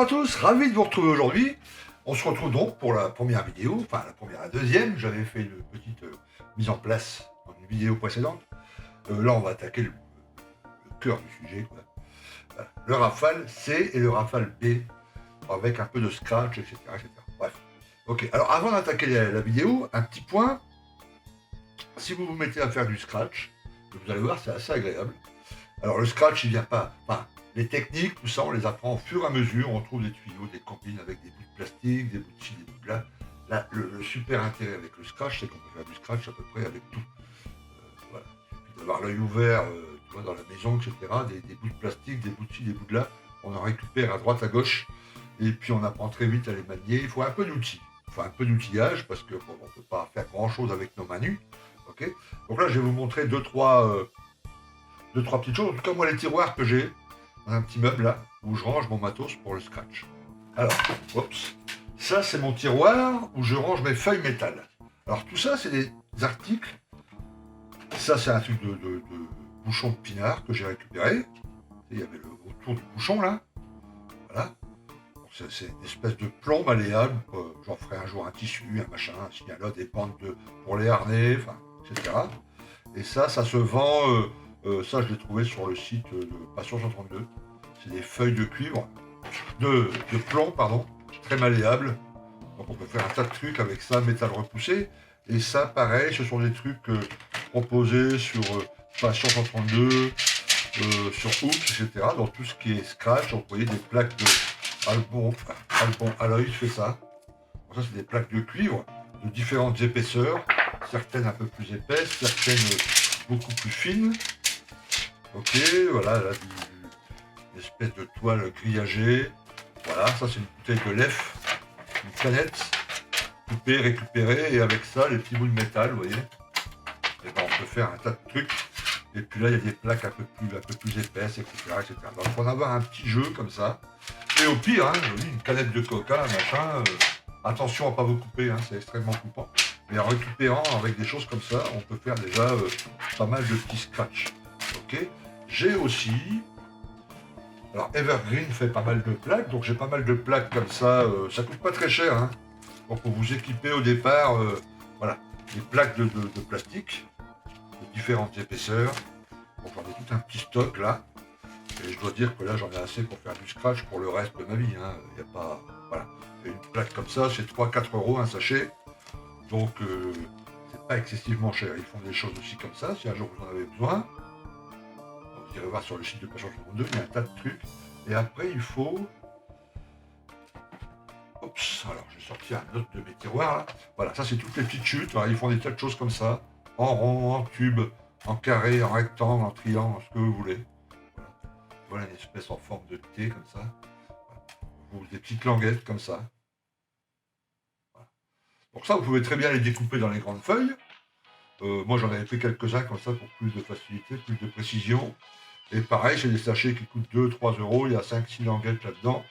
à tous, ravi de vous retrouver aujourd'hui. On se retrouve donc pour la première vidéo, enfin la deuxième. J'avais fait une petite mise en place dans une vidéo précédente. Là, on va attaquer le cœur du sujet, quoi. Voilà. Le Rafale C et le Rafale B, avec un peu de scratch, etc. etc. Bref. Ok, alors avant d'attaquer la vidéo, un petit point. Si vous vous mettez à faire du scratch, vous allez voir, c'est assez agréable. Alors le scratch, il vient pas... Enfin, les techniques, tout ça, on les apprend au fur et à mesure. On trouve des tuyaux, des combines avec des bouts de plastique, des bouts de ci, des bouts de là. Là, le super intérêt avec le scratch, c'est qu'on peut faire du scratch à peu près avec tout. Voilà. Il suffit d'avoir l'œil ouvert, tu vois, dans la maison, etc. Des bouts de plastique, des bouts de ci, des bouts de là. On en récupère à droite, à gauche. Et puis on apprend très vite à les manier. Il faut un peu d'outils. Il faut un peu d'outillage parce qu'on ne peut pas faire grand-chose avec nos mains nues. Okay. Donc là, je vais vous montrer deux, trois petites choses. En tout cas, moi, les tiroirs que j'ai, un petit meuble là, où je range mon matos pour le scratch. Alors, oups, ça c'est mon tiroir où je range mes feuilles métal. Alors tout ça, c'est des articles. Ça, c'est un truc de bouchon de pinard que j'ai récupéré. Il y avait le autour du bouchon là. Voilà. C'est une espèce de plomb malléable. J'en ferai un jour un tissu, un machin, un signalot, des bandes pour les harnais, enfin, etc. Et ça se vend. Ça, je l'ai trouvé sur le site de Passion 132. C'est des feuilles de cuivre, de plomb, pardon, très malléables. Donc on peut faire un tas de trucs avec ça, métal repoussé. Et ça, pareil, ce sont des trucs proposés sur Passion 132, sur Oops, etc. Dans tout ce qui est scratch, vous voyez des plaques de Albon Alloy fait ça. Donc ça, c'est des plaques de cuivre de différentes épaisseurs, certaines un peu plus épaisses, certaines beaucoup plus fines. Ok, voilà, là, une espèce de toile grillagée. Voilà, ça c'est une bouteille de lef, une canette, coupée, récupérée, et avec ça, les petits bouts de métal, vous voyez. Et ben, on peut faire un tas de trucs. Et puis là, il y a des plaques un peu plus épaisses, etc., etc. Donc il faut en avoir un petit jeu comme ça. Et au pire, hein, une canette de coca, machin, attention à pas vous couper, hein, c'est extrêmement coupant. Mais en récupérant avec des choses comme ça, on peut faire déjà pas mal de petits scratchs. Ok. J'ai aussi, alors Evergreen fait pas mal de plaques, donc j'ai pas mal de plaques comme ça. Ça coûte pas très cher, hein. Donc pour vous équiper au départ, voilà, des plaques de plastique de différentes épaisseurs. Donc j'en ai tout un petit stock là. Et je dois dire que là j'en ai assez pour faire du scratch pour le reste de ma vie. Hein. Il n'y a pas. Voilà. Et une plaque comme ça, c'est 3-4 € un sachet. Donc c'est pas excessivement cher. Ils font des choses aussi comme ça, si un jour vous en avez besoin. Vous irez voir sur le site de Passion 2, il y a un tas de trucs. Et après il faut. Oups, alors je vais sortir un autre de mes tiroirs là. Voilà, ça c'est toutes les petites chutes. Alors, ils font des tas de choses comme ça. En rond, en tube, en carré, en rectangle, en triangle, ce que vous voulez. Voilà une espèce en forme de T comme ça. Voilà. Des petites languettes comme ça. Voilà. Donc ça, vous pouvez très bien les découper dans les grandes feuilles. Moi, j'en avais fait quelques-uns comme ça pour plus de facilité, plus de précision. Et pareil, c'est des sachets qui coûtent 2-3 €. Il y a 5-6 languettes là-dedans.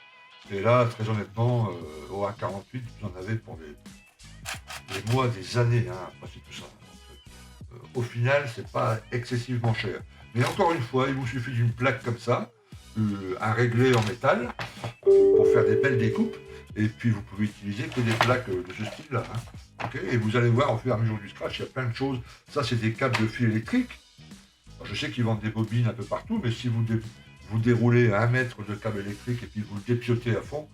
Et là, très honnêtement, au 1,48, vous en avez pour des mois, des années. Hein. Après, c'est tout ça. Donc, au final, c'est pas excessivement cher. Mais encore une fois, il vous suffit d'une plaque comme ça, un réglé en métal, pour faire des belles découpes. Et puis vous pouvez utiliser que des plaques de ce style-là. Hein. Okay, et vous allez voir au fur et à mesure du scratch, il y a plein de choses. Ça, c'est des câbles de fil électrique. Alors, je sais qu'ils vendent des bobines un peu partout, mais si vous déroulez 1 mètre de câble électrique et puis vous le dépiotez à fond,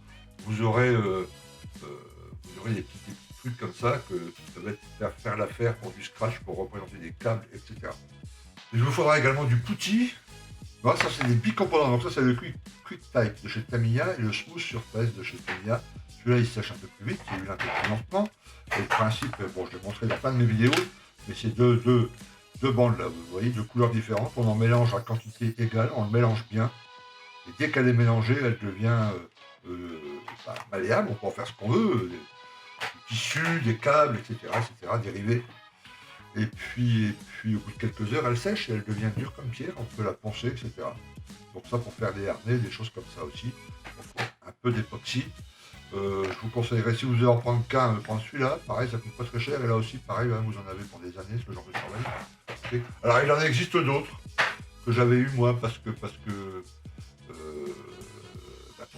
vous aurez des petits trucs comme ça qui peuvent faire l'affaire pour du scratch, pour représenter des câbles, etc. Il vous faudra également du putty. Non, ça c'est des bicomposants. Donc ça c'est le Quick Type de chez Tamiya et le Smooth Surface de chez Tamiya. Celui-là il sèche un peu plus vite, il est un peu plus lentement. Et le principe, bon je l'ai montré dans plein de mes vidéos, mais c'est deux bandes là, vous voyez, de couleurs différentes. On en mélange à quantité égale, on le mélange bien. Et dès qu'elle est mélangée, elle devient malléable, on peut en faire ce qu'on veut. Des tissus, des câbles, etc. dérivés. Et puis au bout de quelques heures, elle sèche et elle devient dure comme pierre, on peut la poncer, etc. Donc ça pour faire des harnais, des choses comme ça aussi. Donc, un peu d'époxy. Je vous conseillerais, si vous devez en prendre qu'un, prendre celui-là. Pareil, ça coûte pas très cher. Et là aussi, pareil, hein, vous en avez pour des années, ce genre de travail. Okay. Alors il en existe d'autres que j'avais eu moi parce que pour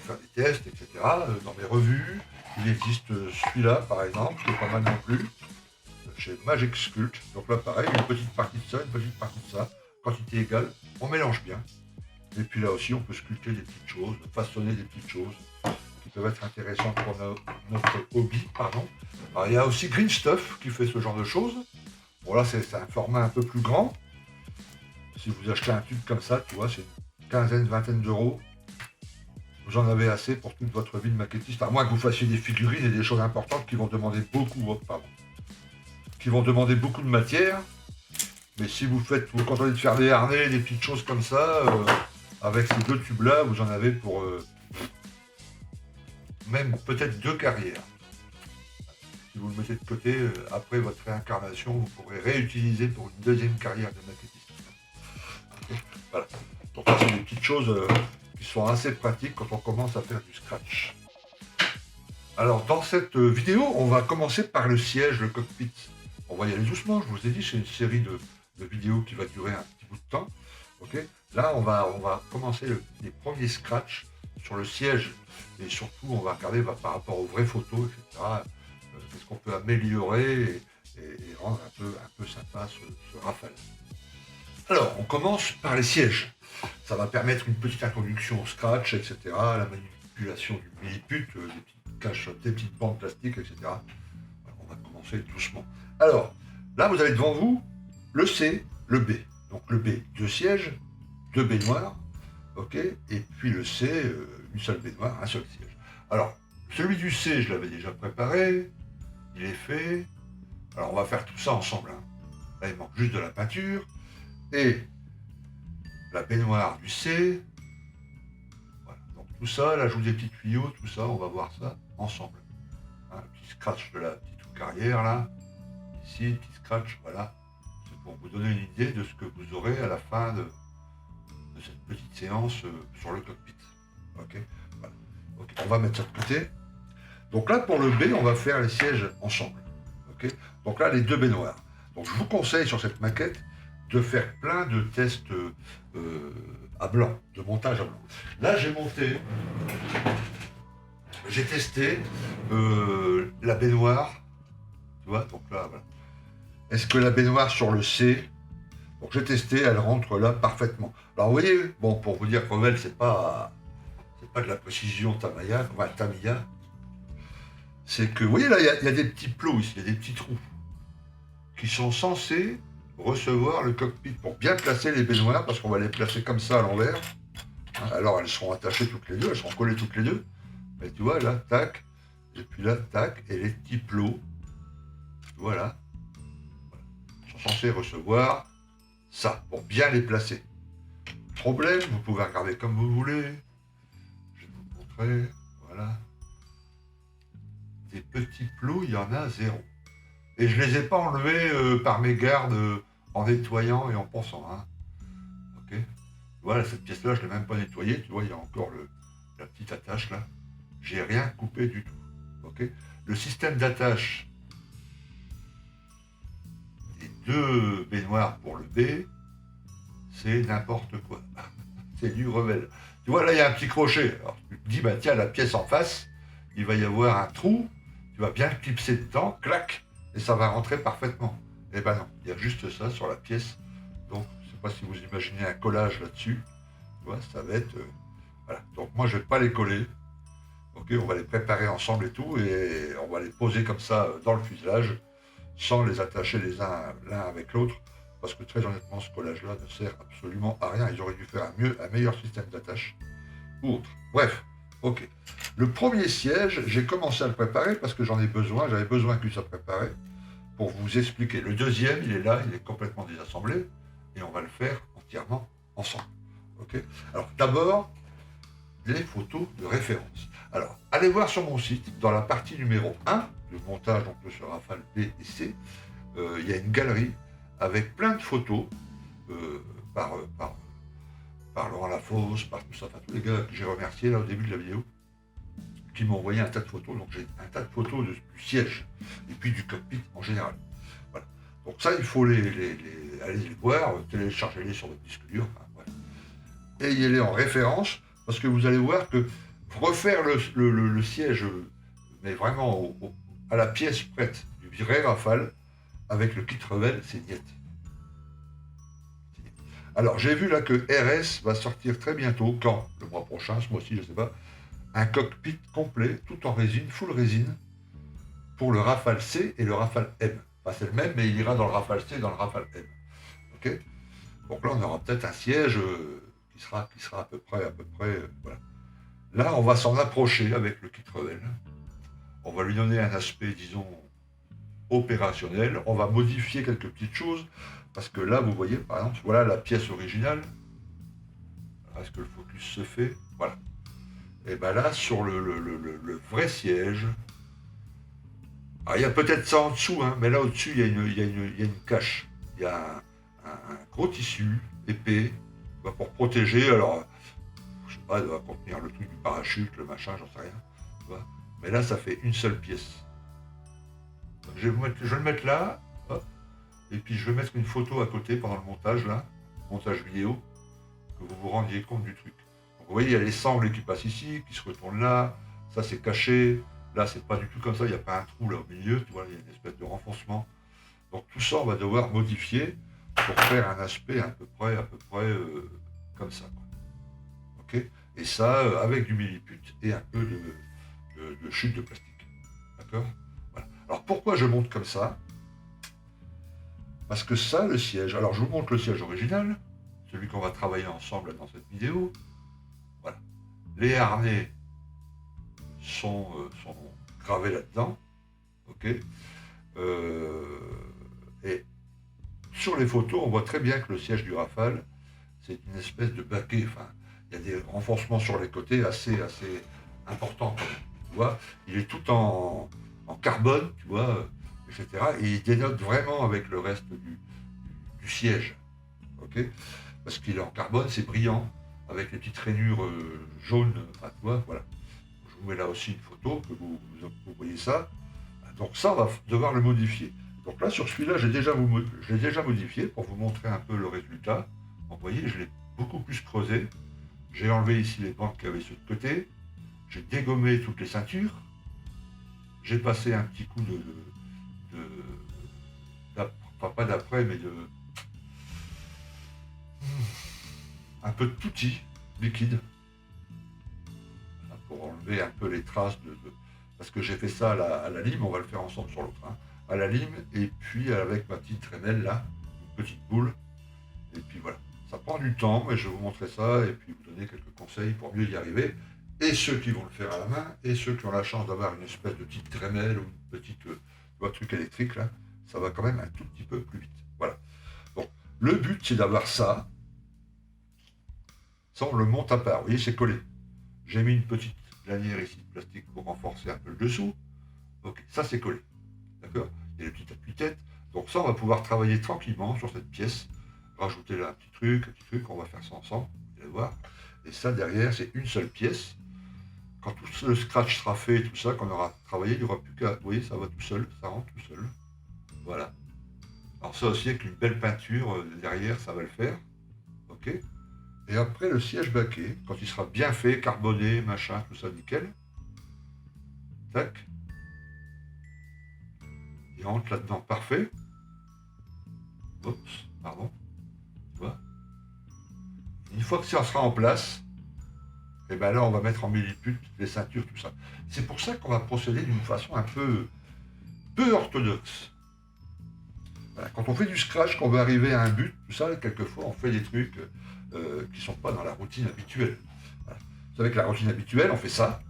faire des tests, etc. Dans mes revues, il existe celui-là, par exemple, qui est pas mal non plus, chez Magic Sculpt. Donc là, pareil, une petite partie de ça, une petite partie de ça, quantité égale, on mélange bien. Et puis là aussi, on peut sculpter des petites choses, façonner des petites choses qui peuvent être intéressantes pour notre hobby, pardon. Alors, il y a aussi Green Stuff qui fait ce genre de choses. Bon là, c'est un format un peu plus grand. Si vous achetez un tube comme ça, tu vois, c'est une quinzaine, vingtaine d'euros. Vous en avez assez pour toute votre vie de maquettiste, à moins que vous fassiez des figurines et des choses importantes qui vont demander qui vont demander beaucoup de matière. Mais si vous vous contentez de faire des harnais, des petites choses comme ça, avec ces deux tubes-là, vous en avez pour même peut-être 2 carrières. Si vous le mettez de côté, après votre réincarnation, vous pourrez réutiliser pour une deuxième carrière de maquettiste. Okay. Voilà. Donc ça, c'est des petites choses qui sont assez pratiques quand on commence à faire du scratch. Alors dans cette vidéo, on va commencer par le siège, le cockpit. On va y aller doucement, je vous ai dit, c'est une série de vidéos qui va durer un petit bout de temps. Okay. Là, on va commencer les premiers scratchs sur le siège. Et surtout, on va regarder par rapport aux vraies photos, etc. Qu'est-ce qu'on peut améliorer et rendre un peu sympa ce Rafale. Alors, on commence par les sièges. Ça va permettre une petite introduction au scratch, etc. La manipulation du milliput, des petites caches, des petites bandes plastiques, etc. Alors, on va commencer doucement. Alors, là, vous avez devant vous le C, le B. Donc le B, 2 sièges, 2 baignoires, ok, et puis le C, une seule baignoire, un seul siège. Alors, celui du C, je l'avais déjà préparé, il est fait. Alors, on va faire tout ça ensemble. Hein. Là, il manque juste de la peinture. Et la baignoire du C. Voilà. Donc, tout ça, l'ajout des petits tuyaux, tout ça, on va voir ça ensemble. Hein, un petit scratch de la petite carrière, là. Ici, petit scratch, voilà. C'est pour vous donner une idée de ce que vous aurez à la fin de cette petite séance sur le cockpit. Ok, voilà. Okay. On va mettre ça de côté. Donc là, pour le B, on va faire les sièges ensemble. Okay. Donc là, les 2 baignoires. Donc je vous conseille sur cette maquette de faire plein de tests à blanc, de montage à blanc. Là, j'ai testé la baignoire. Tu vois, donc là, voilà. Est-ce que la baignoire sur le C, donc j'ai testé, elle rentre là parfaitement. Alors vous voyez, bon, pour vous dire, Revel, c'est pas de la précision Tamiya, c'est que, vous voyez là, il y a des petits plots ici, il y a des petits trous qui sont censés recevoir le cockpit pour bien placer les baignoires, parce qu'on va les placer comme ça à l'envers. Hein, alors elles seront attachées toutes les deux, elles seront collées toutes les deux. Mais tu vois, là, tac, et puis là, tac, et les petits plots, voilà, sont censés recevoir ça, pour bien les placer. Problème, vous pouvez regarder comme vous voulez. Je vais vous montrer, voilà. Des petits plots, il y en a 0. Et je ne les ai pas enlevés par mes gardes en nettoyant et en pensant. Hein. Ok. Voilà, cette pièce-là, je ne l'ai même pas nettoyée. Tu vois, il y a encore la petite attache là. J'ai rien coupé du tout. Ok. Le système d'attache des 2 baignoires pour le B, c'est n'importe quoi. C'est du Revel. Tu vois, là, il y a un petit crochet. Alors, tu te dis, bah tiens, la pièce en face, il va y avoir un trou. Tu vas bien clipser dedans, clac, et ça va rentrer parfaitement. Eh ben non, il y a juste ça sur la pièce. Donc, je ne sais pas si vous imaginez un collage là-dessus. Tu vois, ça va être... voilà. Donc, moi, je ne vais pas les coller. Ok, on va les préparer ensemble et tout, et on va les poser comme ça dans le fuselage, sans les attacher l'un avec l'autre, parce que très honnêtement, ce collage-là ne sert absolument à rien. Ils auraient dû faire un meilleur système d'attache ou autre. Bref, ok. Le premier siège, j'ai commencé à le préparer parce que j'avais besoin qu'il soit préparé pour vous expliquer. Le deuxième, il est là, il est complètement désassemblé, et on va le faire entièrement ensemble. Ok. Alors d'abord, les photos de référence. Alors, allez voir sur mon site, dans la partie numéro 1, le montage donc sur Rafale B et C, il y a une galerie avec plein de photos par Laurent Lafosse, par tout ça, enfin tous les gars que j'ai remerciés là au début de la vidéo, qui m'ont envoyé un tas de photos. Donc j'ai un tas de photos du siège et puis du cockpit en général. Voilà. Donc ça, il faut aller les voir, télécharger-les sur votre disque dur. Enfin, voilà. Ayez-les en référence, parce que vous allez voir que refaire le siège, mais vraiment à la pièce prête du vrai Rafale, avec le kit Revell, c'est niet. Alors, j'ai vu là que RS va sortir très bientôt, quand? Le mois prochain, ce mois-ci, je ne sais pas, un cockpit complet, tout en résine, full résine, pour le Rafale C et le Rafale M. Enfin, c'est le même, mais il ira dans le Rafale C et dans le Rafale M. Ok. Donc là, on aura peut-être un siège qui sera à peu près, voilà. Là, on va s'en approcher avec le kit Revell. On va lui donner un aspect, disons, opérationnel. On va modifier quelques petites choses, parce que là, vous voyez, par exemple, voilà la pièce originale. Est-ce que le focus se fait? Voilà. Et bien là, sur le vrai siège, il y a peut-être ça en dessous, hein, mais là au-dessus, il y a une cache. Il y a un gros tissu épais pour protéger. Alors, je sais pas, il va contenir le truc du parachute, le machin, j'en sais rien. Mais là, ça fait une seule pièce. Donc, je vais le mettre là, hop, et puis je vais mettre une photo à côté pendant le montage, là, montage vidéo, que vous vous rendiez compte du truc. Donc, vous voyez, il y a les sangles qui passent ici, qui se retournent là, ça c'est caché, là c'est pas du tout comme ça, il n'y a pas un trou là au milieu, tu vois, il y a une espèce de renfoncement. Donc tout ça, on va devoir modifier pour faire un aspect à peu près comme ça. Ok. Et ça, avec du milliput et un peu de chute de plastique. D'accord. Voilà. Alors pourquoi je monte comme ça? Parce que ça, le siège, alors je vous montre le siège original, celui qu'on va travailler ensemble dans cette vidéo. Voilà. Les harnais sont gravés là-dedans. Ok. Et sur les photos, on voit très bien que le siège du Rafale, c'est une espèce de baquet. Enfin, il y a des renforcements sur les côtés assez importants. Tu vois, il est tout en carbone, tu vois, etc. Et il dénote vraiment avec le reste du siège. Ok. Parce qu'il est en carbone, c'est brillant, avec les petites rainures jaunes. Enfin, tu vois, voilà. Je vous mets là aussi une photo, que vous voyez ça. Donc ça, on va devoir le modifier. Donc là, sur celui-là, je l'ai déjà modifié pour vous montrer un peu le résultat. Donc, vous voyez, je l'ai beaucoup plus creusé. J'ai enlevé ici les bandes qu'il y avait sur le côté. J'ai dégommé toutes les ceintures. J'ai passé un petit coup enfin pas d'après, mais un peu de touti liquide pour enlever un peu les traces parce que j'ai fait ça à la lime, on va le faire ensemble sur l'autre, hein, à la lime, et puis avec ma petite trémelle là, une petite boule, et puis voilà. Ça prend du temps, mais je vais vous montrer ça, et puis vous donner quelques conseils pour mieux y arriver, et ceux qui vont le faire à la main, et ceux qui ont la chance d'avoir une espèce de petite trémelle, ou une petite truc électrique là, ça va quand même un tout petit peu plus vite. Voilà. Donc, le but c'est d'avoir ça, on le monte à part, vous voyez, c'est collé. J'ai mis une petite lanière ici de plastique pour renforcer un peu le dessous. Ok, ça c'est collé. D'accord. Il y a les petites appuis-têtes. Donc ça, on va pouvoir travailler tranquillement sur cette pièce. Rajouter là un petit truc, on va faire ça ensemble, vous allez voir. Et ça derrière, c'est une seule pièce. Quand tout le scratch sera fait, tout ça, qu'on aura travaillé, il n'y aura plus qu'à. Vous voyez, ça va tout seul, ça rentre tout seul. Voilà. Alors ça aussi, avec une belle peinture derrière, ça va le faire. Ok. Et après, le siège baquet, quand il sera bien fait, carboné, machin, tout ça, nickel. Tac. Il rentre là-dedans, parfait. Oups, pardon. Tu vois. Une fois que ça sera en place, et bien là, on va mettre en milliput les ceintures, tout ça. C'est pour ça qu'on va procéder d'une façon un peu orthodoxe. Voilà. Quand on fait du scratch, qu'on veut arriver à un but, tout ça, quelquefois, on fait des trucs qui ne sont pas dans la routine habituelle. Voilà. Vous savez que la routine habituelle, on fait ça.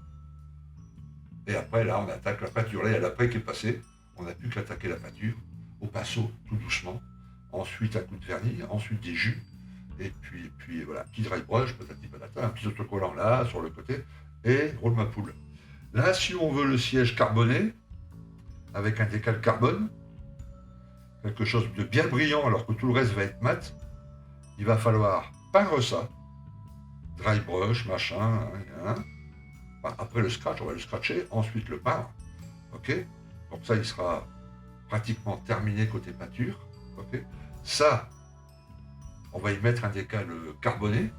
Et après, là, on attaque la peinture. Là, il y a l'après qui est passé. On n'a plus qu'attaquer la peinture au pinceau, tout doucement. Ensuite, un coup de vernis. Ensuite, des jus. Et puis voilà, petit dry brush, patati patata, un petit autocollant là, sur le côté. Et roule ma poule. Là, si on veut le siège carboné, avec un décal carbone, quelque chose de bien brillant alors que tout le reste va être mat, il va falloir peindre ça. Dry brush, machin, hein. Enfin, après le scratch, on va le scratcher, ensuite le peindre. Ok. Donc ça, il sera pratiquement terminé côté peinture. Ok. Ça, on va y mettre un décal carboné.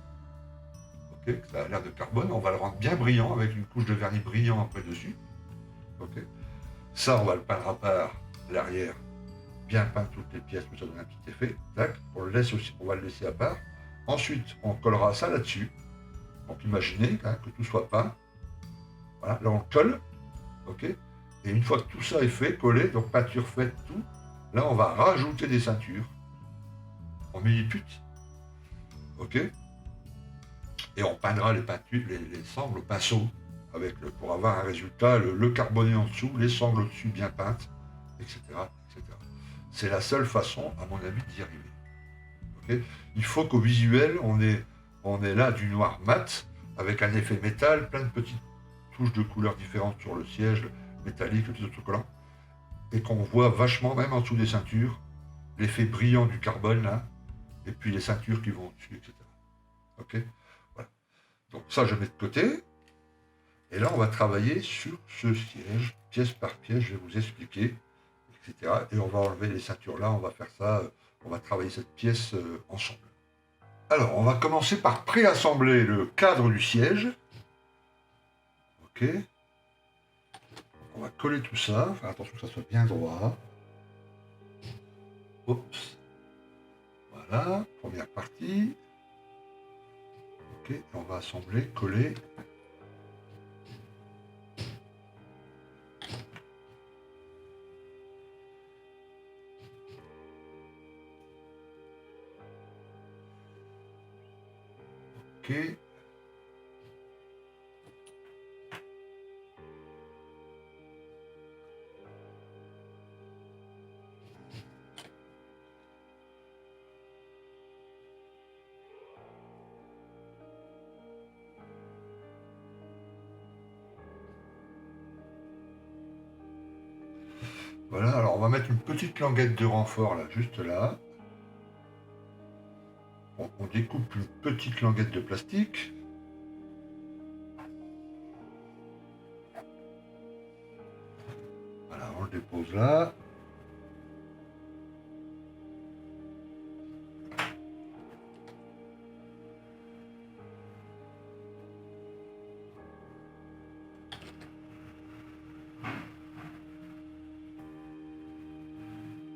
ok, ça a l'air de carbone, on va le rendre bien brillant avec une couche de vernis brillant après dessus. Ok. Ça, on va le peindre à part, l'arrière, bien peindre toutes les pièces pour que ça donne un petit effet. Tac, on va le laisser à part. Ensuite, on collera ça là-dessus. Donc imaginez hein, que tout soit peint. Voilà, là on le colle. Ok. Et une fois que tout ça est fait, collé, donc peinture faite, tout, là on va rajouter des ceintures en millipute. Ok. Et on peindra les peintures, les sangles au pinceau pour avoir un résultat, le carboné en dessous, les sangles au-dessus bien peintes, etc., etc. C'est la seule façon, à mon avis, d'y arriver. Okay. Il faut qu'au visuel, on ait là du noir mat, avec un effet métal, plein de petites touches de couleurs différentes sur le siège, métallique, le petit autocollant, et qu'on voit vachement, même en dessous des ceintures, l'effet brillant du carbone, là, et puis les ceintures qui vont au-dessus, etc. Ok. Voilà. Donc ça, je mets de côté. Et là, on va travailler sur ce siège, pièce par pièce, je vais vous expliquer, etc. Et on va enlever les ceintures là, on va faire ça, on va travailler cette pièce ensemble. Alors, on va commencer par préassembler le cadre du siège. Ok. On va coller tout ça, faire attention que ça soit bien droit. Oups. Voilà, première partie. Ok, et on va assembler, coller. Ok. Voilà, alors on va mettre une petite languette de renfort là, juste là. On découpe une petite languette de plastique. Voilà, on le dépose là.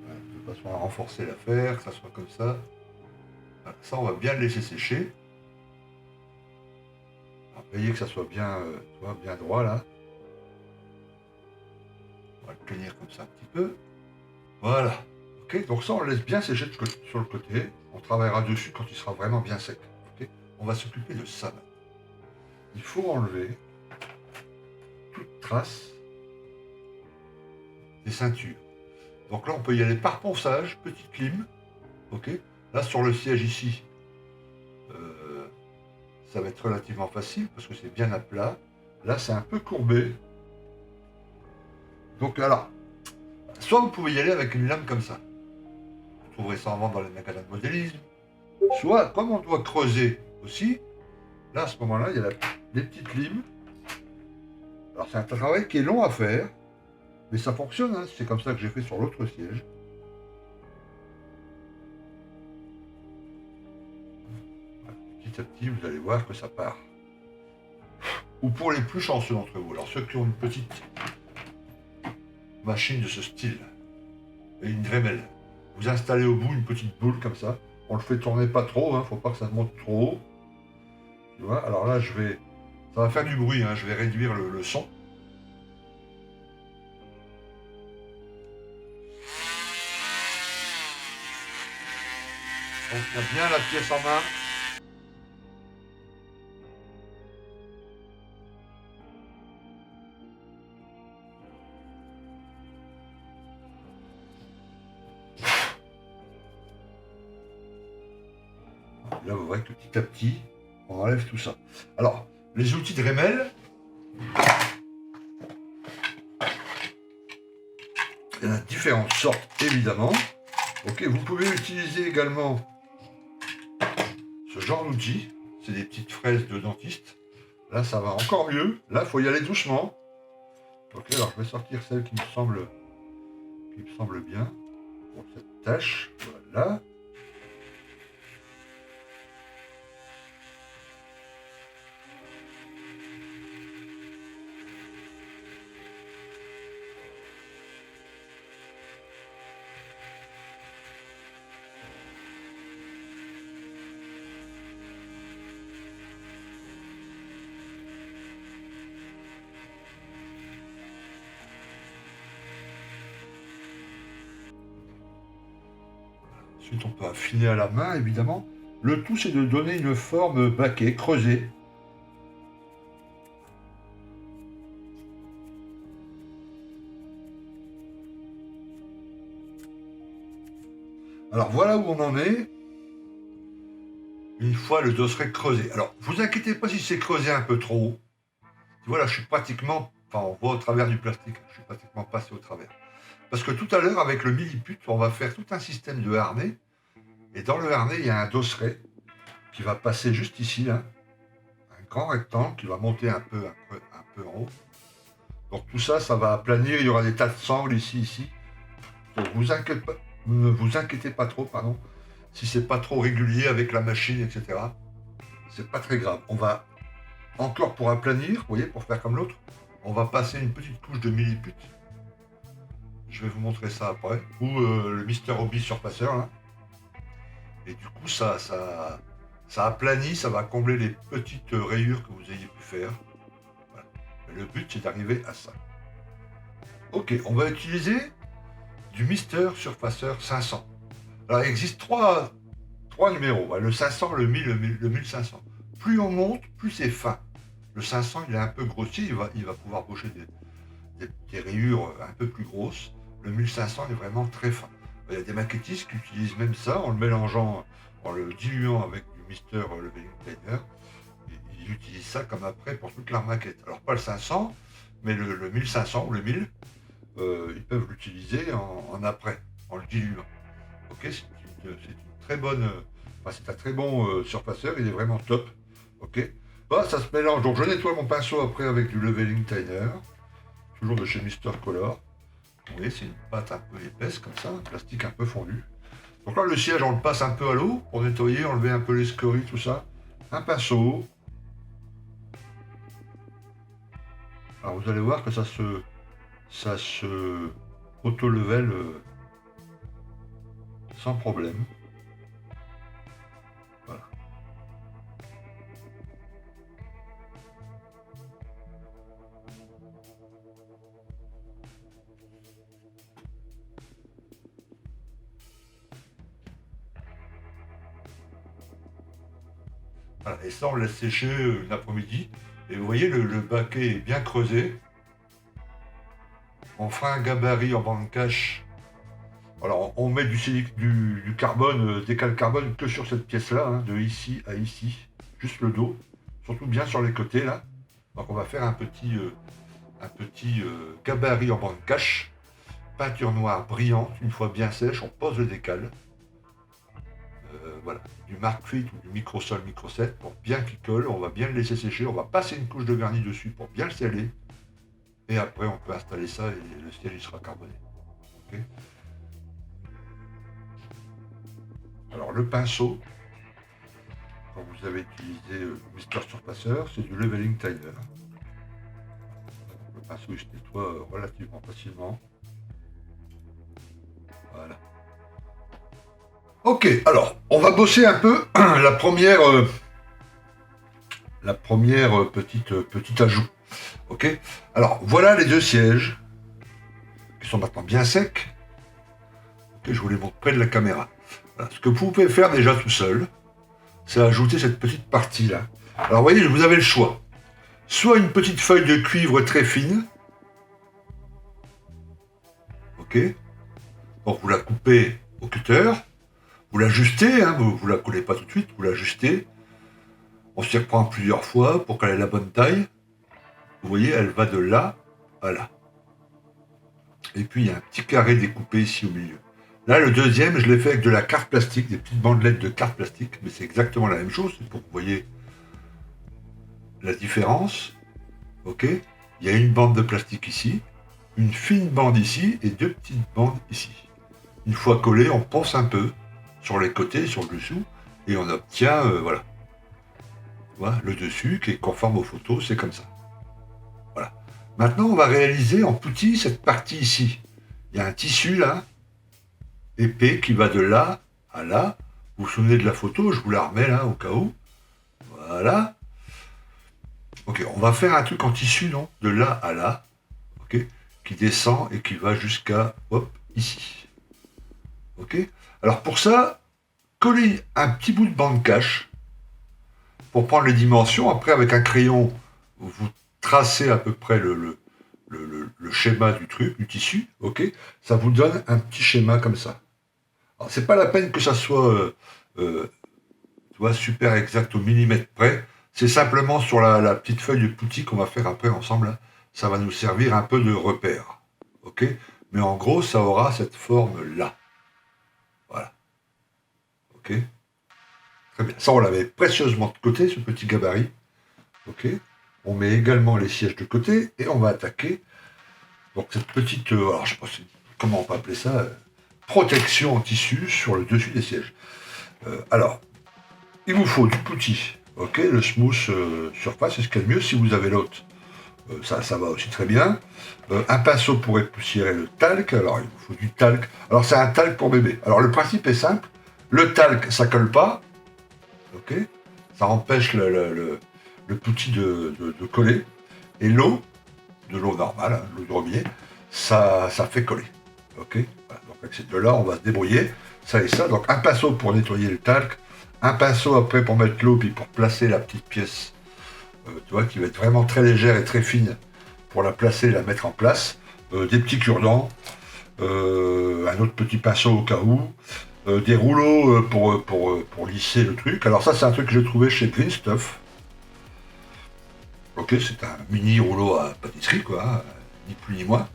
Voilà, de façon à renforcer l'affaire, que ça soit comme ça. Voilà, ça, on va bien le laisser sécher. Alors, veillez que ça soit bien, bien droit là. On va le tenir comme ça un petit peu. Voilà. Ok, donc ça, on le laisse bien sécher sur le côté. On travaillera dessus quand il sera vraiment bien sec. Okay, on va s'occuper de ça maintenant. Il faut enlever toute trace des ceintures. Donc là, on peut y aller par ponçage, petite lime. Ok. Là, sur le siège ici, ça va être relativement facile parce que c'est bien à plat. Là, c'est un peu courbé. Donc alors, soit vous pouvez y aller avec une lame comme ça. Vous trouverez ça en vente dans les magasins de modélisme. Soit, comme on doit creuser aussi, là, à ce moment-là, il y a des petites limes. Alors, c'est un travail qui est long à faire, mais ça fonctionne. Hein. C'est comme ça que j'ai fait sur l'autre siège. Voilà. Petit à petit, vous allez voir que ça part. Ou pour les plus chanceux d'entre vous, alors ceux qui ont une petite machine de ce style, et une Dremel, vous installez au bout une petite boule comme ça. On le fait tourner pas trop, hein, faut pas que ça monte trop haut. Tu vois, alors là, ça va faire du bruit, hein, je vais réduire le son. On tient bien la pièce en main. Là, vous voyez que petit à petit, on enlève tout ça. Alors, les outils de Dremel, il y en a différentes sortes, évidemment. Ok, vous pouvez utiliser également ce genre d'outils. C'est des petites fraises de dentiste. Là, ça va encore mieux. Là, il faut y aller doucement. Ok, alors je vais sortir celle qui me semble bien pour cette tâche. Voilà. Ensuite, on peut affiner à la main, évidemment. Le tout, c'est de donner une forme baquée, creusée. Alors, voilà où on en est. Une fois le dosseret creusé. Alors, vous inquiétez pas si c'est creusé un peu trop haut. Tu vois, là, je suis pratiquement... Enfin, on voit au travers du plastique. Je suis pratiquement passé au travers. Parce que tout à l'heure, avec le milliput, on va faire tout un système de harnais. Et dans le harnais, il y a un dosseret qui va passer juste ici, là. Un grand rectangle qui va monter un peu en haut. Donc tout ça, ça va aplanir. Il y aura des tas de sangles ici. Donc ne vous inquiétez pas trop, pardon. Si c'est pas trop régulier avec la machine, etc. C'est pas très grave. On va encore pour aplanir, vous voyez, pour faire comme l'autre, on va passer une petite couche de milliput. Je vais vous montrer ça après. Ou le Mister Hobby surfaceur, là. Et du coup, ça aplanit, ça va combler les petites rayures que vous ayez pu faire. Voilà. Le but, c'est d'arriver à ça. Ok, on va utiliser du Mister Surfaceur 500. Alors, il existe trois numéros, le 500, le 1000, le 1500. Plus on monte, plus c'est fin. Le 500, il est un peu grossier, il va pouvoir boucher des rayures un peu plus grosses. Le 1500 est vraiment très fin. Il y a des maquettistes qui utilisent même ça en le mélangeant, en le diluant avec du Mister Leveling Liner. Ils utilisent ça comme après pour toute leur maquette. Alors pas le 500, mais le 1500 ou le 1000, ils peuvent l'utiliser en après, en le diluant. Ok, c'est une très bonne, c'est un très bon surfaceur, il est vraiment top. Ok, bah, ça se mélange. Donc je nettoie mon pinceau après avec du Leveling Liner, toujours de chez Mister Color. Vous voyez, c'est une pâte un peu épaisse comme ça, un plastique un peu fondu. Donc là, le siège, on le passe un peu à l'eau pour nettoyer, enlever un peu les scories, tout ça. Un pinceau. Alors vous allez voir que ça se auto-level sans problème. Voilà. Voilà. Et ça, on le laisse sécher une après-midi. Et vous voyez, le baquet est bien creusé. On fera un gabarit en bande cache. Alors, on met du carbone, décal carbone que sur cette pièce-là, hein, de ici à ici, juste le dos, surtout bien sur les côtés là. Donc, on va faire un petit gabarit en bande cache, peinture noire brillante, une fois bien sèche, on pose le décal. Voilà, du Mark Fit ou du Microsol Micro 7 pour bien qu'il colle, on va bien le laisser sécher, on va passer une couche de vernis dessus pour bien le sceller. Et après, on peut installer ça et le ciel il sera carboné. Okay. Alors le pinceau, quand vous avez utilisé Mister Surfaceur, c'est du Leveling Liner. Le pinceau il se nettoie relativement facilement. Voilà. Ok, alors on va bosser un peu la première petite ajout. Ok, alors voilà les deux sièges qui sont maintenant bien secs. Ok, je vous les montre près de la caméra. Voilà. Ce que vous pouvez faire déjà tout seul, c'est ajouter cette petite partie là. Alors vous voyez, vous avez le choix. Soit une petite feuille de cuivre très fine. Ok. Donc vous la coupez au cutter. Vous l'ajustez, hein, vous la coulez pas tout de suite, vous l'ajustez. On s'y reprend plusieurs fois pour qu'elle ait la bonne taille. Vous voyez, elle va de là à là. Et puis il y a un petit carré découpé ici au milieu. Là, le deuxième, je l'ai fait avec de la carte plastique, des petites bandelettes de carte plastique, mais c'est exactement la même chose, pour que vous voyez la différence. Ok. Il y a une bande de plastique ici, une fine bande ici et deux petites bandes ici. Une fois collé, on ponce un peu sur les côtés, sur le dessous, et on obtient, voilà. Voilà, le dessus qui est conforme aux photos, c'est comme ça. Voilà. Maintenant, on va réaliser en petit cette partie ici. Il y a un tissu là, épais, qui va de là à là. Vous vous souvenez de la photo, je vous la remets là au cas où. Voilà. Ok, on va faire un truc en tissu, non? De là à là. Ok, qui descend et qui va jusqu'à, hop, ici. Ok. Alors pour ça, collez un petit bout de bande cache pour prendre les dimensions. Après, avec un crayon, vous tracez à peu près le schéma du truc, du tissu, ok. Ça vous donne un petit schéma comme ça. Alors c'est pas la peine que ça soit tu vois, super exact au millimètre près. C'est simplement sur la petite feuille de poutis qu'on va faire après ensemble. Là. Ça va nous servir un peu de repère. Ok. Mais en gros, ça aura cette forme-là. Voilà. Ok. Très bien. Ça, on l'avait précieusement de côté, ce petit gabarit. Ok. On met également les sièges de côté et on va attaquer donc cette petite, alors je sais pas comment on peut appeler ça, protection en tissu sur le dessus des sièges. Alors, il vous faut du poutis, ok, le smooth surface, c'est ce qu'il y a de mieux. Si vous avez l'autre, ça va aussi très bien. Un pinceau pour époussiérer le talc. Alors, il vous faut du talc. Alors, c'est un talc pour bébé. Alors, le principe est simple. Le talc, ça colle pas, ok. Ça empêche le poutis de coller. Et l'eau, de l'eau normale, hein, l'eau de robinet, ça fait coller, ok. Voilà, donc, avec ces deux-là, on va se débrouiller. Ça et ça. Donc, un pinceau pour nettoyer le talc. Un pinceau après pour mettre l'eau, puis pour placer la petite pièce, tu vois, qui va être vraiment très légère et très fine, pour la placer et la mettre en place. Des petits cure-dents, un autre petit pinceau au cas où, des rouleaux pour lisser le truc. Alors ça, c'est un truc que j'ai trouvé chez Green Stuff. Ok, c'est un mini rouleau à pâtisserie, quoi, hein, ni plus ni moins.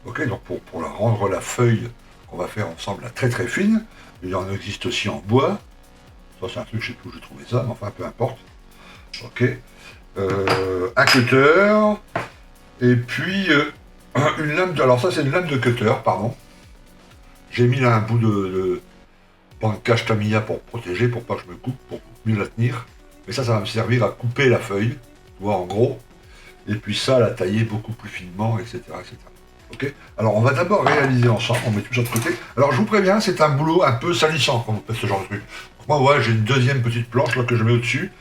Ok, donc pour la rendre la feuille qu'on va faire ensemble là, très très fine, il en existe aussi en bois. Ça, c'est un truc, je sais plus où j'ai trouvé ça, mais enfin, peu importe. Ok. Un cutter. Et puis, une lame de... Alors ça, c'est une lame de cutter, pardon. J'ai mis là un bout de bande cache Tamiya pour protéger, pour pas que je me coupe, pour mieux la tenir. Mais ça va me servir à couper la feuille, tu vois, en gros. Et puis ça, la tailler beaucoup plus finement, etc. etc. Ok. Alors, on va d'abord réaliser ensemble, on met tout ça de côté. Alors, je vous préviens, c'est un boulot un peu salissant quand vous faites ce genre de truc. Donc, moi, ouais, j'ai une deuxième petite planche là que je mets au-dessus.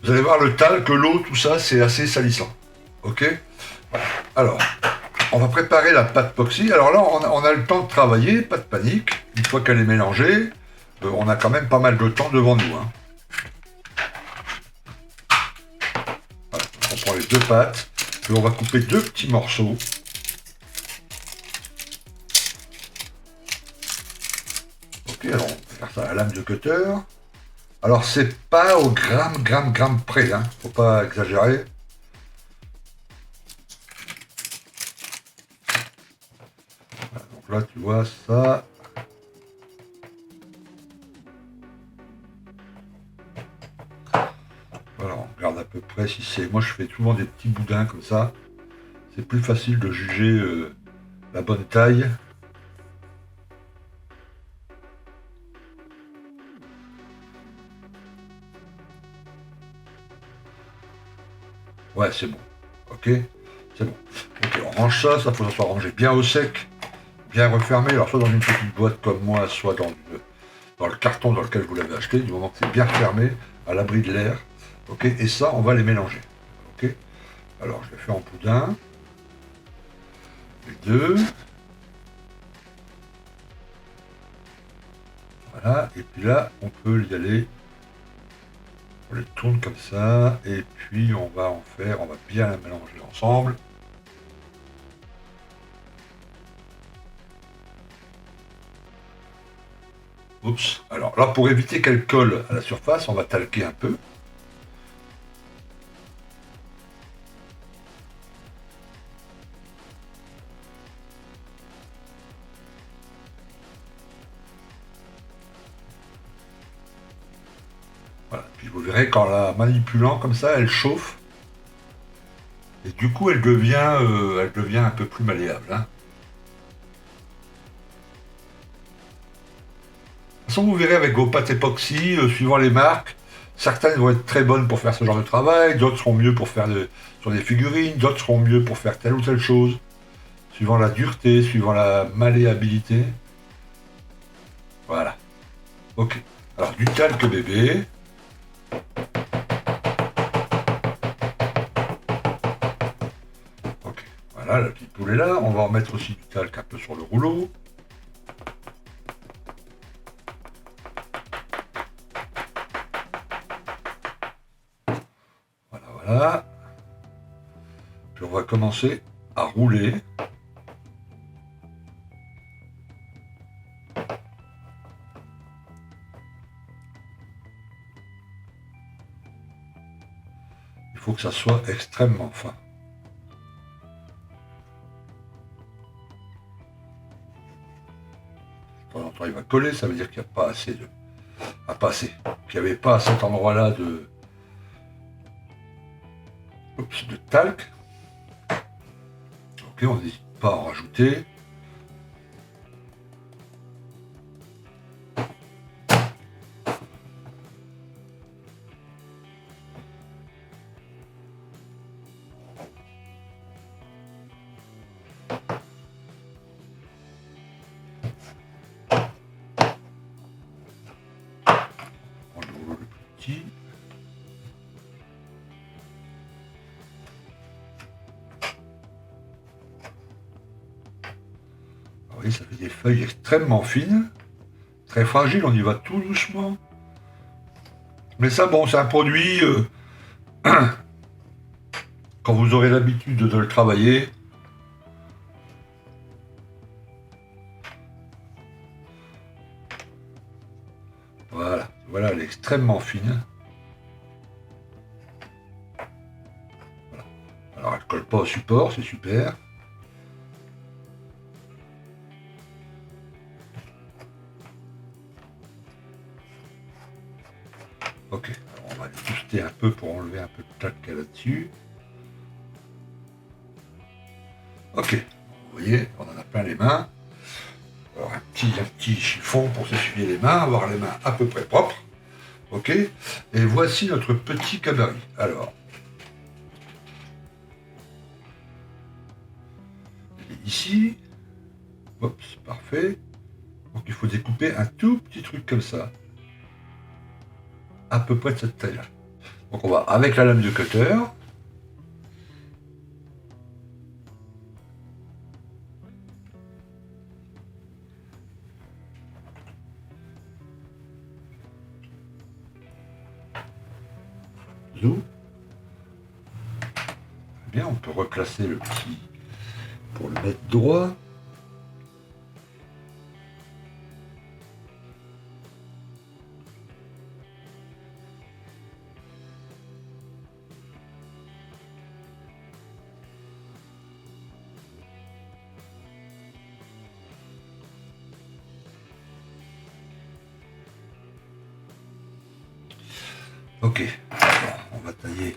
Vous allez voir le talc, l'eau, tout ça, c'est assez salissant. Ok. Alors, on va préparer la pâte poxy. Alors là, on a le temps de travailler, pas de panique. Une fois qu'elle est mélangée, on a quand même pas mal de temps devant nous. Hein. Voilà, on prend les deux pâtes, et on va couper deux petits morceaux. Ok, alors on va faire ça à la lame de cutter. Alors c'est pas au gramme près, hein. Faut pas exagérer. Voilà, donc là tu vois ça. Voilà, on regarde à peu près si c'est. Moi je fais souvent des petits boudins comme ça. C'est plus facile de juger la bonne taille. Ouais, c'est bon. Ok, c'est bon. Ok, on range ça, ça faut que ça soit rangé bien au sec, bien refermé. Alors soit dans une petite boîte comme moi, soit dans le carton dans lequel vous l'avez acheté, du moment que c'est bien fermé, à l'abri de l'air. Ok, et ça, on va les mélanger. Ok, alors je les fais en boudin. Les deux. Voilà, et puis là, on peut y aller. On les tourne comme ça, et puis on va en faire, on va bien la mélanger ensemble. Oups, alors là, pour éviter qu'elle colle à la surface, on va talquer un peu. Voilà, puis vous verrez qu'en la manipulant comme ça, elle chauffe. Et du coup, elle devient un peu plus malléable. Hein. De toute façon, vous verrez avec vos pâtes époxy, suivant les marques, certaines vont être très bonnes pour faire ce genre de travail, d'autres seront mieux pour faire sur des figurines, d'autres seront mieux pour faire telle ou telle chose, suivant la dureté, suivant la malléabilité. Voilà. Ok. Alors, du talc bébé. Ok. Voilà, la petite poule est là. On va en mettre aussi du talc un peu sur le rouleau. Voilà. Puis on va commencer à rouler. Il faut que ça soit extrêmement fin. De temps en temps, il va coller, ça veut dire qu'il n'y a pas assez de... pas assez. Qu'il n'y avait pas à cet endroit-là de... de talc. Ok, on n'hésite pas à en rajouter. On le rouleau le plus petit. Oui, ça fait des feuilles extrêmement fines, très fragiles, on y va tout doucement. Mais ça, bon, c'est un produit, quand vous aurez l'habitude de le travailler, voilà, voilà, elle est extrêmement fine. Voilà. Alors, elle ne colle pas au support, c'est super. Ok, alors on va booster un peu pour enlever un peu de talc qu'il y a là-dessus. Ok, vous voyez, on en a plein les mains. Alors un petit chiffon pour s'essuyer les mains, avoir les mains à peu près propres. Ok, et voici notre petit gabarit. Alors, il est ici. Hop, c'est parfait. Donc il faut découper un tout petit truc comme ça. À peu près de cette taille-là. Donc on va, avec la lame de cutter, zoom. Bien, on peut replacer le petit pour le mettre droit. Ok, alors, on va tailler.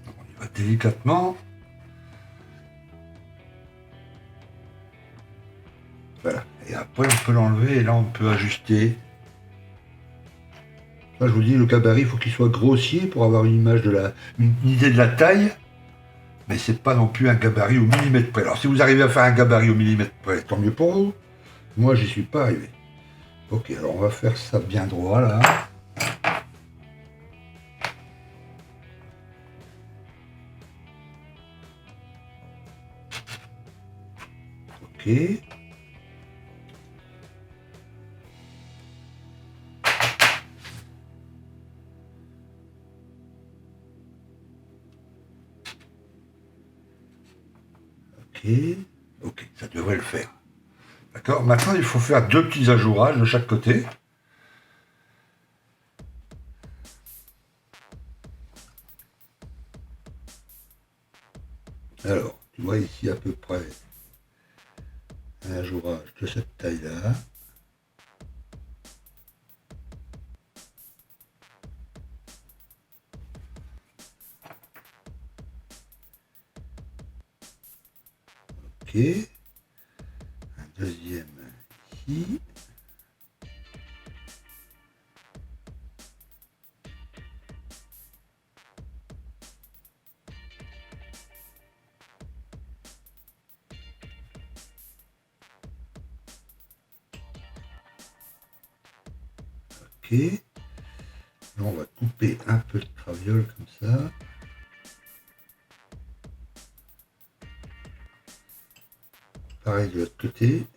On y va délicatement. Voilà, et après on peut l'enlever et là on peut ajuster. Là, je vous dis, le gabarit, il faut qu'il soit grossier pour avoir une image une idée de la taille. Mais c'est pas non plus un gabarit au millimètre près. Alors si vous arrivez à faire un gabarit au millimètre près, tant mieux pour vous. Moi, j'y suis pas arrivé. Ok, alors on va faire ça bien droit là. Ok. Ok. Ok, ça devrait le faire. D'accord. Maintenant, il faut faire deux petits ajourages de chaque côté. Alors, tu vois ici à peu près un ajourage de cette taille-là. Ok. Un deuxième ici. Ok. Là, on va couper un peu de traviole comme ça. Pareil de l'autre côté.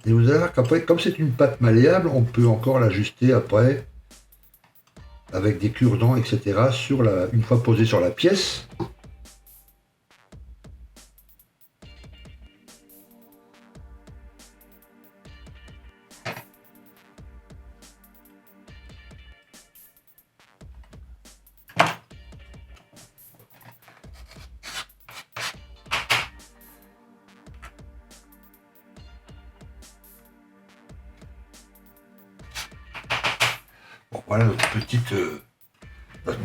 Et vous allez voir qu'après, comme c'est une pâte malléable, on peut encore l'ajuster après avec des cure-dents, etc. Une fois posé sur la pièce. Bon, voilà notre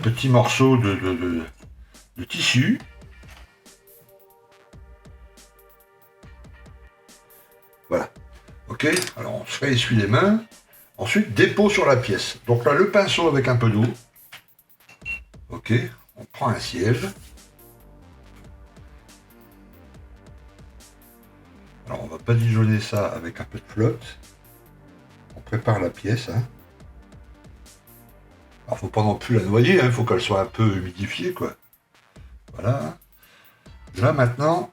petit morceau de tissu. Voilà. Ok. Alors on se réessuie les mains. Ensuite, dépôt sur la pièce. Donc là, le pinceau avec un peu d'eau. Ok. On prend un siège. Alors on va badigeonner ça avec un peu de flotte. On prépare la pièce. Hein. Alors faut pas non plus la noyer, il faut qu'elle soit un peu humidifiée, quoi. Voilà. Là maintenant,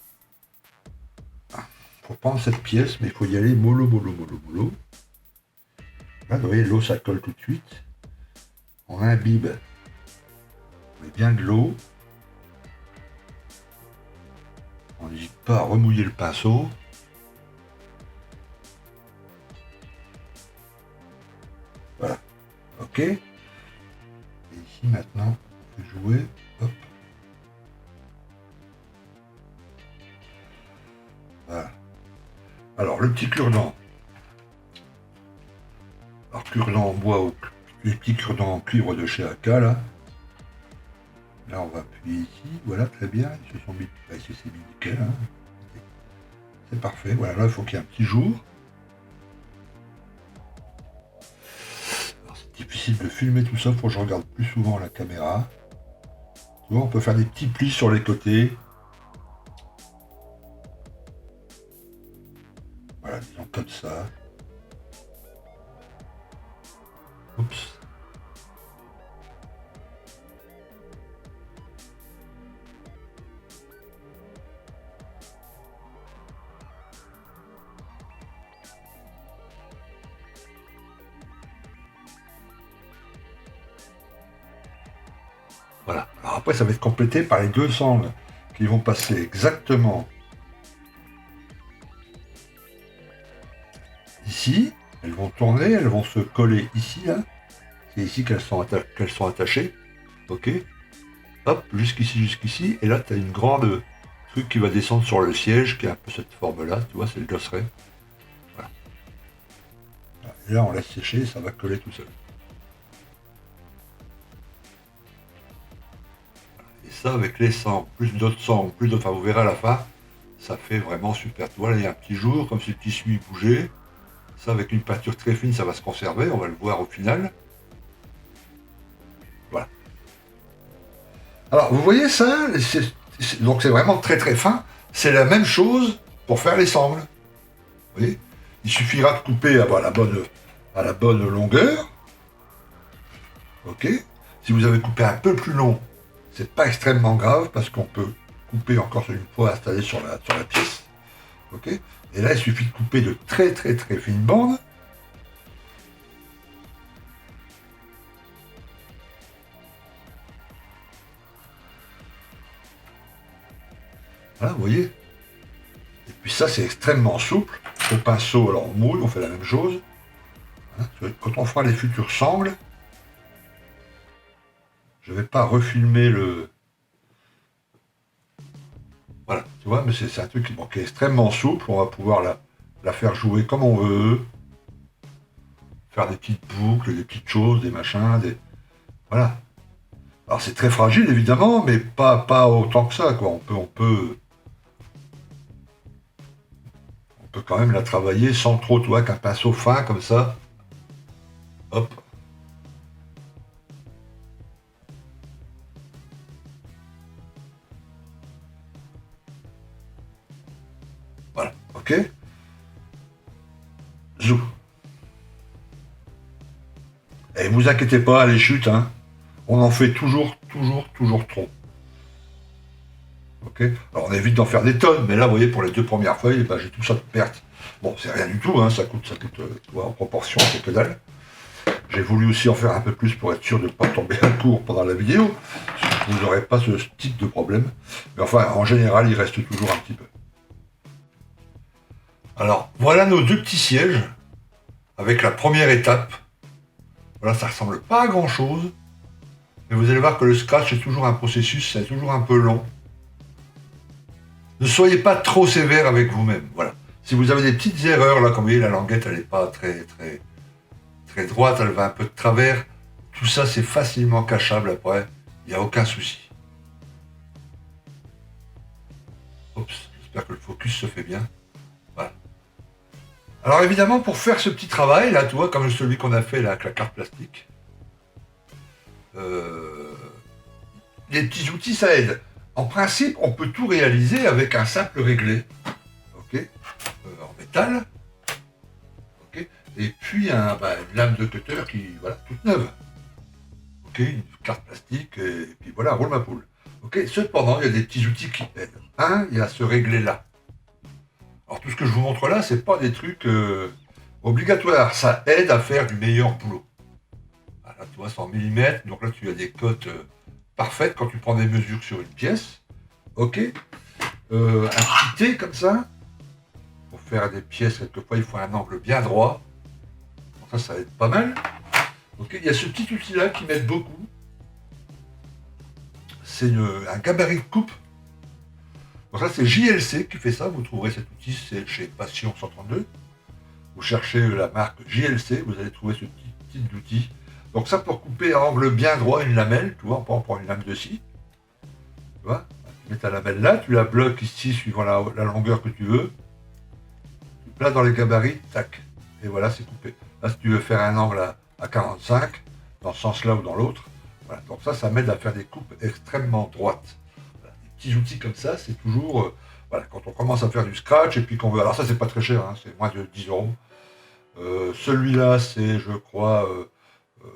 faut prendre cette pièce, mais il faut y aller mollo, mollo, mollo, mollo. Là, vous voyez, l'eau ça colle tout de suite. On imbibe. On met bien de l'eau. On n'hésite pas à remouiller le pinceau. Voilà. Ok. Et ici maintenant, on peut jouer. Hop. Voilà. Alors le petit cure-dent. Alors cure-dent en bois ou les petits cure-dents en cuivre de chez AK là. Là on va appuyer ici. Voilà, très bien. Ils se sont mis. Bah, ici c'est mis nickel. Hein. C'est parfait. Voilà, là il faut qu'il y ait un petit jour. C'est difficile de filmer tout ça, il faut que je regarde plus souvent la caméra. Tu vois, on peut faire des petits plis sur les côtés. Voilà, disons comme ça. Oups. Voilà. Alors après, ça va être complété par les deux sangles qui vont passer exactement ici. Elles vont tourner, elles vont se coller ici, là. C'est ici qu'elles sont attachées. Ok. Hop, jusqu'ici, jusqu'ici. Et là, tu as une grande truc qui va descendre sur le siège, qui a un peu cette forme-là. Tu vois, c'est le dosseret. Voilà. Et là, on laisse sécher, ça va coller tout seul. Et ça, avec les sangs, plus d'autres sangs, plus d'autres, enfin, vous verrez à la fin, ça fait vraiment super. Tu vois, là, il y a un petit jour, comme si le tissu bougeait. Ça, avec une peinture très fine, ça va se conserver, on va le voir au final. Voilà. Alors, vous voyez ça, donc c'est vraiment très très fin. C'est la même chose pour faire les sangles. Vous voyez, il suffira de couper à la bonne longueur. Ok. Si vous avez coupé un peu plus long, c'est pas extrêmement grave parce qu'on peut couper encore une fois installé sur la pièce. Ok. Et là, il suffit de couper de très très très fines bandes. Voilà, vous voyez. Et puis ça, c'est extrêmement souple. Au pinceau, alors on mouille, on fait la même chose. Hein. Quand on fera les futurs sangles, je ne vais pas refilmer le... Voilà, tu vois, mais c'est un truc qui est extrêmement souple. On va pouvoir la faire jouer comme on veut. Faire des petites boucles, des petites choses, des machins, des... Voilà. Alors c'est très fragile évidemment, mais pas autant que ça, quoi. On peut quand même la travailler sans trop, tu vois, qu'un pinceau fin comme ça. Hop. Voilà. Ok. Zou. Et vous inquiétez pas, les chutes, hein, on en fait toujours trop. Ok. Alors on évite d'en faire des tonnes, mais là, vous voyez, pour les 2 premières feuilles, j'ai tout ça de perte. Bon, c'est rien du tout, hein, ça coûte tu vois, en proportion, c'est que dalle. J'ai voulu aussi en faire un peu plus pour être sûr de ne pas tomber à court pendant la vidéo. Vous n'aurez pas ce type de problème. Mais enfin, en général, il reste toujours un petit peu. Alors, voilà nos 2 petits sièges, avec la première étape. Voilà, ça ressemble pas à grand chose. Mais vous allez voir que le scratch est toujours un processus, c'est toujours un peu long. Ne soyez pas trop sévère avec vous-même. Voilà. Si vous avez des petites erreurs, là, comme vous voyez, la languette, elle n'est pas très droite, elle va un peu de travers. Tout ça, c'est facilement cachable après. Il n'y a aucun souci. Oups, j'espère que le focus se fait bien. Voilà. Alors évidemment, pour faire ce petit travail, là, tu vois, comme celui qu'on a fait là, avec la carte plastique, les petits outils, ça aide. En principe, on peut tout réaliser avec un simple réglé, ok, en métal, ok, et puis une lame de cutter qui, voilà, toute neuve, ok, une carte plastique, et puis voilà, roule ma poule. Ok. Cependant, il y a des petits outils qui aident. Il y a ce réglé-là. Alors tout ce que je vous montre là, c'est pas des trucs obligatoires. Ça aide à faire du meilleur boulot. Là, tu vois, c'est en millimètres, donc là, tu as des cotes parfaites quand tu prends des mesures sur une pièce. Ok. Un petit T comme ça. Pour faire des pièces, quelquefois, il faut un angle bien droit. Donc ça aide pas mal. Ok. Il y a ce petit outil-là qui m'aide beaucoup. C'est un gabarit de coupe. Donc ça, c'est JLC qui fait ça. Vous trouverez cet outil, c'est chez Passion 132. Vous cherchez la marque JLC, vous allez trouver ce petit type d'outil. Donc ça, pour couper à angle bien droit une lamelle, tu vois, on peut en prendre une lame de scie. Tu vois, tu mets ta lamelle là, tu la bloques ici suivant la longueur que tu veux. Tu places dans les gabarits, tac. Et voilà, c'est coupé. Là, si tu veux faire un angle à 45, dans ce sens-là ou dans l'autre, voilà. Donc ça m'aide à faire des coupes extrêmement droites. Voilà. Des petits outils comme ça, c'est toujours... voilà, quand on commence à faire du scratch et puis qu'on veut... Alors ça, c'est pas très cher, hein, c'est moins de 10 euros. Celui-là, c'est, je crois, une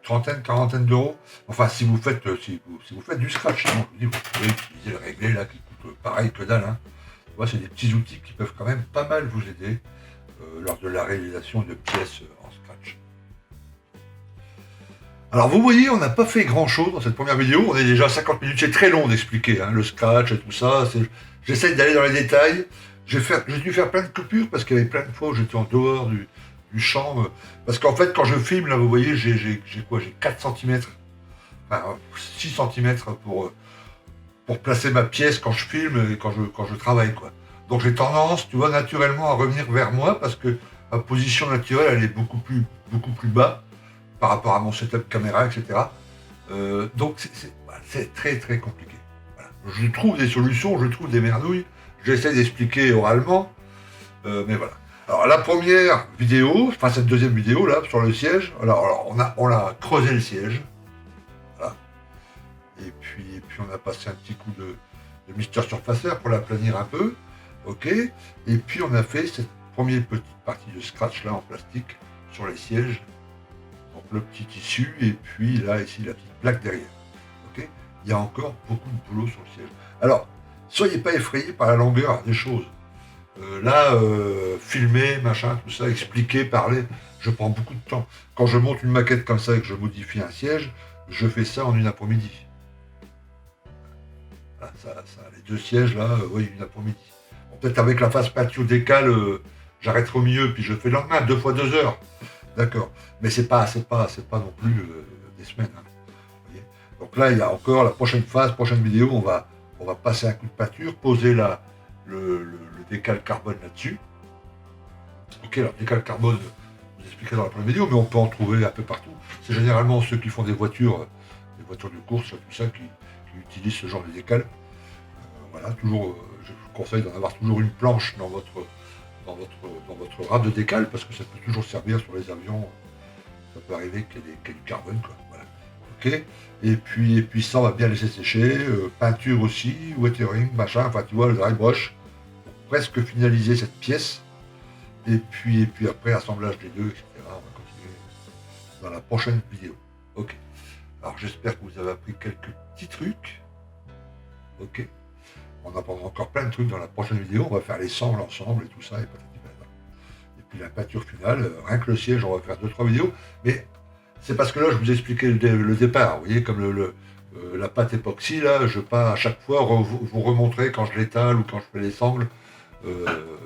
trentaine, quarantaine d'euros. Enfin, si vous faites, si vous faites du scratch, sinon, je vous dis, vous pouvez utiliser le réglé là qui coûte pareil que dalle. Hein. C'est des petits outils qui peuvent quand même pas mal vous aider lors de la réalisation de pièces en scratch. Alors vous voyez, on n'a pas fait grand chose dans cette première vidéo. On est déjà à 50 minutes. C'est très long d'expliquer le scratch et tout ça. J'essaie d'aller dans les détails. J'ai dû faire plein de coupures parce qu'il y avait plein de fois où j'étais en dehors du champ. Parce qu'en fait, quand je filme, là, vous voyez, j'ai quoi? J'ai 4 cm, enfin 6 cm pour placer ma pièce quand je filme et quand je travaille, quoi. Donc j'ai tendance, tu vois, naturellement à revenir vers moi parce que ma position naturelle, elle est beaucoup plus bas par rapport à mon setup caméra, etc. Donc c'est très très compliqué. Voilà. Je trouve des solutions, je trouve des merdouilles. J'essaie d'expliquer oralement, mais voilà. Alors la première vidéo, enfin cette deuxième vidéo là sur le siège, alors on a creusé le siège, voilà. Et puis on a passé un petit coup de Mister Surfacer pour l'aplanir un peu, ok. Et puis on a fait cette première petite partie de scratch là en plastique sur les sièges, donc le petit tissu et puis là ici la petite plaque derrière, ok. Il y a encore beaucoup de boulot sur le siège. Alors soyez pas effrayés par la longueur des choses. Filmer, machin, tout ça, expliquer, parler, je prends beaucoup de temps. Quand je monte une maquette comme ça et que je modifie un siège, je fais ça en une après-midi. Voilà, les 2 sièges là, oui, une après-midi. Bon, peut-être avec la phase peinture décale, j'arrêterai au milieu, puis je fais le lendemain, 2 fois 2 heures. D'accord. Mais c'est pas non plus des semaines. Hein, vous voyez. Donc là, il y a encore la prochaine phase, prochaine vidéo, on va passer un coup de peinture, poser le décal carbone là-dessus. Ok, alors décal carbone, je vous expliquerai dans la première vidéo, mais on peut en trouver un peu partout. C'est généralement ceux qui font des voitures de course, tout ça, qui utilisent ce genre de décal. Voilà, toujours, je vous conseille d'en avoir toujours une planche dans votre râpe de décal, parce que ça peut toujours servir sur les avions. Ça peut arriver qu'il y ait du carbone, quoi. Voilà. Ok. Et puis ça, on va bien laisser sécher. Peinture aussi, weathering, machin, enfin tu vois, le dry brush, pour presque finaliser cette pièce. Et puis après, assemblage des deux, etc. On va continuer dans la prochaine vidéo. Ok. Alors j'espère que vous avez appris quelques petits trucs. Ok. On apprendra encore plein de trucs dans la prochaine vidéo. On va faire les sangles ensemble et tout ça. Et puis la peinture finale, rien que le siège, on va faire 2-3 vidéos. Mais c'est parce que là, je vous ai expliqué le départ. Vous voyez, comme la pâte époxy, là, je ne vais pas à chaque fois vous remontrer quand je l'étale ou quand je fais les sangles.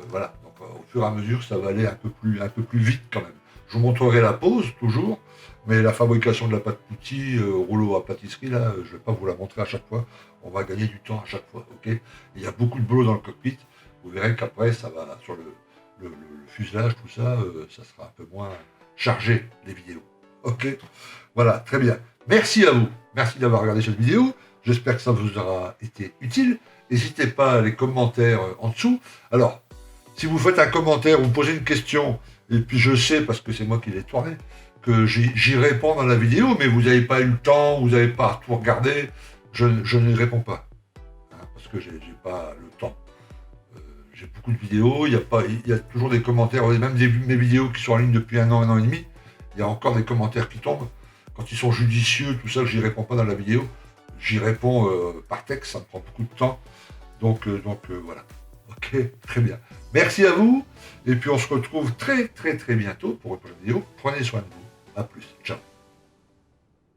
Voilà. Donc au fur et à mesure, ça va aller un peu plus vite quand même. Je vous montrerai la pose, toujours. Mais la fabrication de la pâte Pouty, rouleau à pâtisserie, là, je ne vais pas vous la montrer à chaque fois. On va gagner du temps à chaque fois. Ok. Il y a beaucoup de boulot dans le cockpit. Vous verrez qu'après, ça va sur le fuselage, tout ça, ça sera un peu moins chargé, les vidéos. Ok. Voilà, très bien. Merci à vous. Merci d'avoir regardé cette vidéo. J'espère que ça vous aura été utile. N'hésitez pas à les commentaires en dessous. Alors, si vous faites un commentaire, vous posez une question, et puis je sais, parce que c'est moi qui l'ai tourné, que j'y réponds dans la vidéo, mais vous n'avez pas eu le temps, vous n'avez pas tout regardé, je ne réponds pas. Hein, parce que j'ai pas le temps. J'ai beaucoup de vidéos, il y a toujours des commentaires, même mes vidéos qui sont en ligne depuis 1 an et demi, il y a encore des commentaires qui tombent. Quand ils sont judicieux, tout ça, j'y réponds pas dans la vidéo. J'y réponds par texte, ça me prend beaucoup de temps. Donc voilà. Ok, très bien. Merci à vous. Et puis on se retrouve très bientôt pour une prochaine vidéo. Prenez soin de vous. À plus. Ciao.